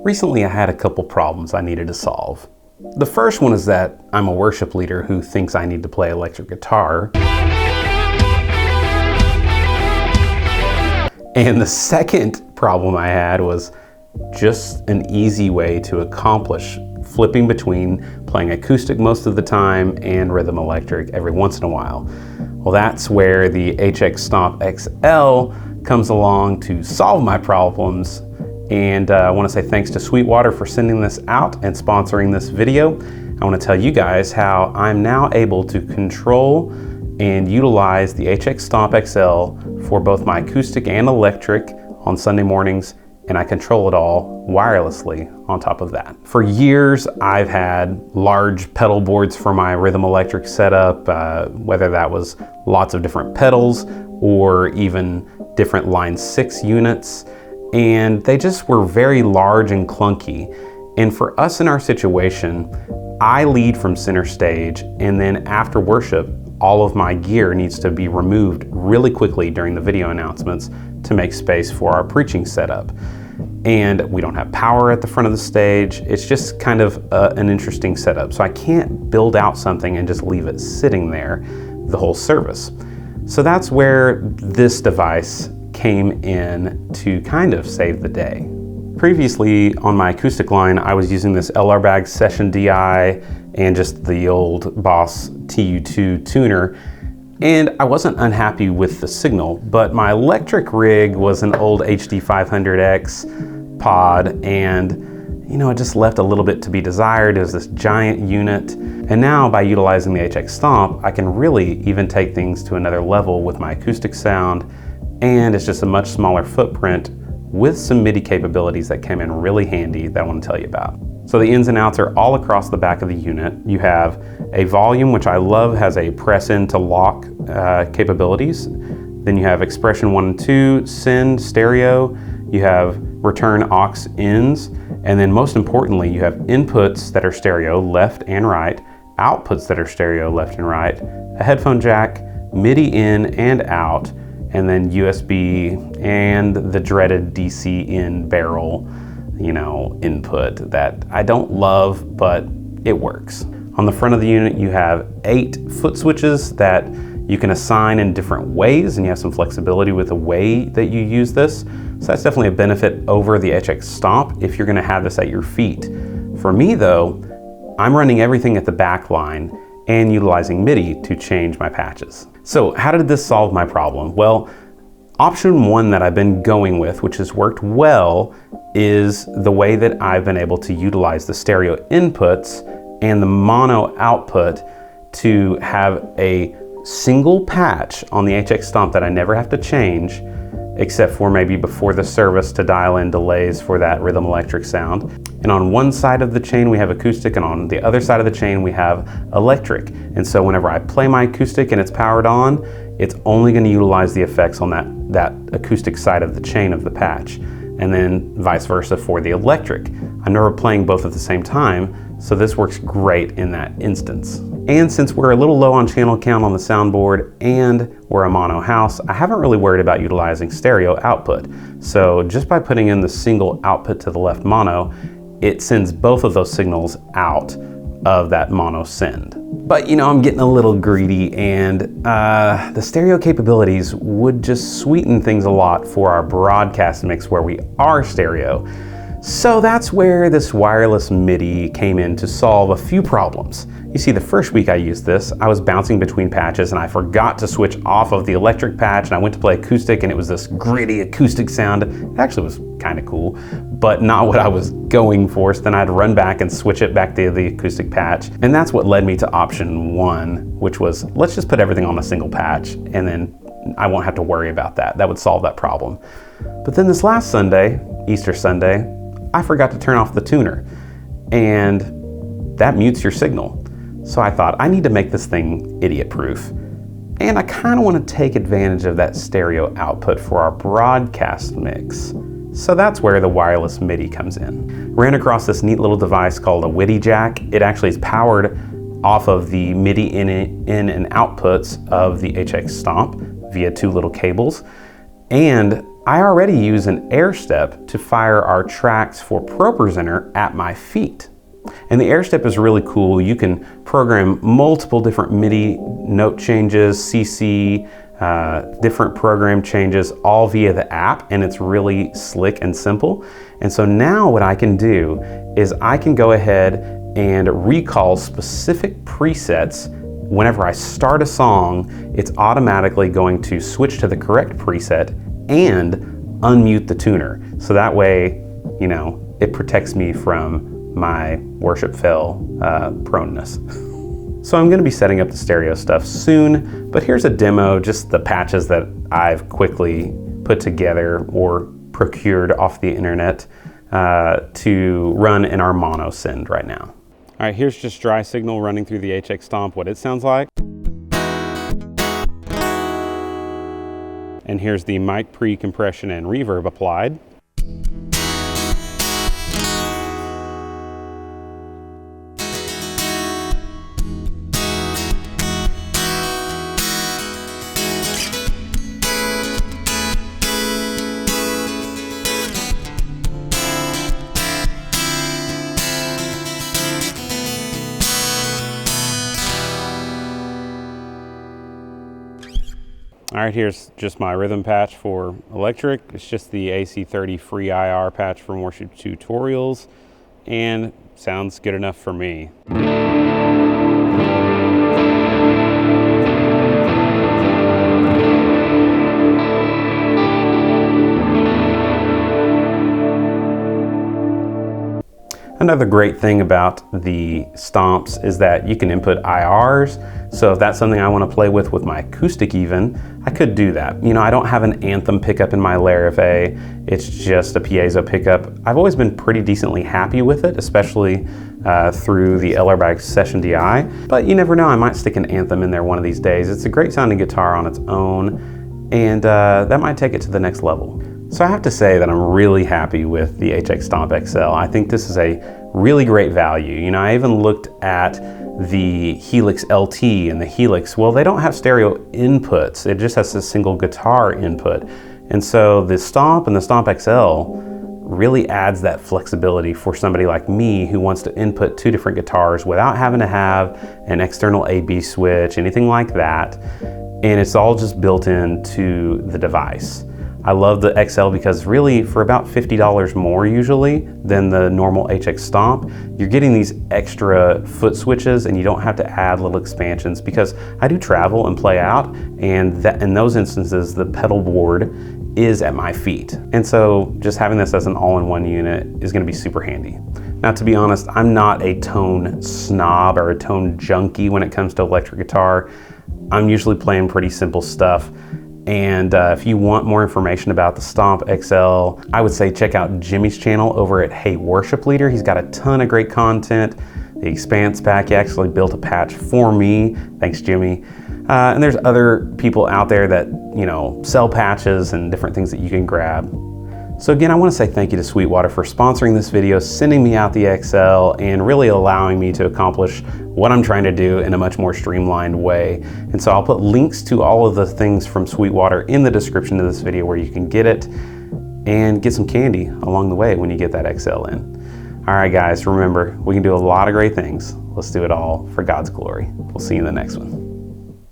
Recently I had a couple problems I needed to solve. The first one is that I'm a worship leader who thinks I need to play electric guitar. And the second problem I had was just an easy way to accomplish flipping between playing acoustic most of the time and rhythm electric every once in a while. Well, that's where the HX Stomp XL comes along to solve my problems. And I want to say thanks to Sweetwater for sending this out and sponsoring this video. I want to tell you guys how I'm now able to control and utilize the HX Stomp XL for both my acoustic and electric on Sunday mornings, and I control it all wirelessly on top of that. For years, I've had large pedal boards for my rhythm electric setup, whether that was lots of different pedals or even different line 6 units, and they just were very large and clunky. And for us in our situation, I lead from center stage, and then after worship, all of my gear needs to be removed really quickly during the video announcements to make space for our preaching setup. And we don't have power at the front of the stage. It's just kind of an interesting setup. So I can't build out something and just leave it sitting there the whole service. So that's where this device came in to kind of save the day. Previously on my acoustic line, I was using this LR Bag Session DI and just the old Boss TU2 tuner, and I wasn't unhappy with the signal, but my electric rig was an old HD 500X pod, and it just left a little bit to be desired. It was this giant unit, and now by utilizing the HX Stomp, I can really even take things to another level with my acoustic sound, and it's just a much smaller footprint with some MIDI capabilities that came in really handy that I want to tell you about. So the ins and outs are all across the back of the unit. You have a volume, which I love, has a press in to lock capabilities. Then you have expression 1 and 2, send, stereo. You have return aux ins. And then most importantly, you have inputs that are stereo left and right, outputs that are stereo left and right, a headphone jack, MIDI in and out, and then USB and the dreaded DC in barrel, input that I don't love, but it works. On the front of the unit, you have 8 foot switches that you can assign in different ways, and you have some flexibility with the way that you use this. So that's definitely a benefit over the HX Stomp if you're gonna have this at your feet. For me though, I'm running everything at the back line and utilizing MIDI to change my patches. So how did this solve my problem? Well, option 1 that I've been going with, which has worked well, is the way that I've been able to utilize the stereo inputs and the mono output to have a single patch on the HX Stomp that I never have to change, except for maybe before the service to dial in delays for that rhythm electric sound. And on one side of the chain we have acoustic, and on the other side of the chain we have electric. And so whenever I play my acoustic and it's powered on, it's only going to utilize the effects on that acoustic side of the chain of the patch. And then vice versa for the electric. I'm never playing both at the same time, so this works great in that instance. And since we're a little low on channel count on the soundboard and we're a mono house, I haven't really worried about utilizing stereo output. So just by putting in the single output to the left mono, it sends both of those signals out of that mono send. But I'm getting a little greedy, and the stereo capabilities would just sweeten things a lot for our broadcast mix where we are stereo. So that's where this wireless MIDI came in to solve a few problems. You see, the first week I used this, I was bouncing between patches and I forgot to switch off of the electric patch, and I went to play acoustic and it was this gritty acoustic sound. It actually was kind of cool, but not what I was going for. So then I had to run back and switch it back to the acoustic patch. And that's what led me to option 1, which was, let's just put everything on a single patch and then I won't have to worry about that. That would solve that problem. But then this last Sunday, Easter Sunday, I forgot to turn off the tuner, and that mutes your signal. So I thought, I need to make this thing idiot-proof. And I kind of want to take advantage of that stereo output for our broadcast mix. So that's where the wireless MIDI comes in. Ran across this neat little device called a WIDI jack. It actually is powered off of the MIDI in and outputs of the HX Stomp via 2 little cables. And I already use an air step to fire our tracks for Pro Presenter at my feet. And the air step is really cool. You can program multiple different MIDI note changes, CC, different program changes, all via the app, and it's really slick and simple. And so now what I can do is I can go ahead and recall specific presets. Whenever I start a song, it's automatically going to switch to the correct preset and unmute the tuner. So that way, you know, it protects me from my worship fail proneness. So I'm gonna be setting up the stereo stuff soon, but here's a demo, just the patches that I've quickly put together or procured off the internet to run in our mono send right now. All right, here's just dry signal running through the HX Stomp, what it sounds like. And here's the mic pre-compression and reverb applied. All right, here's just my rhythm patch for electric. It's just the AC30 free IR patch from worship tutorials, and sounds good enough for me. Another great thing about the stomps is that you can input IRs. So if that's something I want to play with my acoustic even, I could do that. You know, I don't have an anthem pickup in my Larife. It's just a piezo pickup. I've always been pretty decently happy with it, especially through the Ellerbach Session DI. But you never know, I might stick an anthem in there one of these days. It's a great sounding guitar on its own, and that might take it to the next level. So I have to say that I'm really happy with the HX Stomp XL. I think this is a really great value. You know, I even looked at the Helix LT and the Helix. Well, they don't have stereo inputs. It just has a single guitar input. And so the Stomp and the Stomp XL really adds that flexibility for somebody like me who wants to input two different guitars without having to have an external A/B switch, anything like that. And it's all just built into the device. I love the XL because really for about $50 more usually than the normal HX Stomp, you're getting these extra foot switches and you don't have to add little expansions, because I do travel and play out, and that in those instances the pedal board is at my feet. And so just having this as an all-in-one unit is gonna be super handy. Now, to be honest, I'm not a tone snob or a tone junkie when it comes to electric guitar. I'm usually playing pretty simple stuff. And if you want more information about the Stomp XL, I would say check out Jimmy's channel over at Hey Worship Leader. He's got a ton of great content. The Expanse Pack, he actually built a patch for me. Thanks, Jimmy. And there's other people out there that, you know, sell patches and different things that you can grab. So again, I want to say thank you to Sweetwater for sponsoring this video, sending me out the XL, and really allowing me to accomplish what I'm trying to do in a much more streamlined way. And so I'll put links to all of the things from Sweetwater in the description of this video where you can get it and get some candy along the way when you get that XL in. All right, guys, remember, we can do a lot of great things. Let's do it all for God's glory. We'll see you in the next one.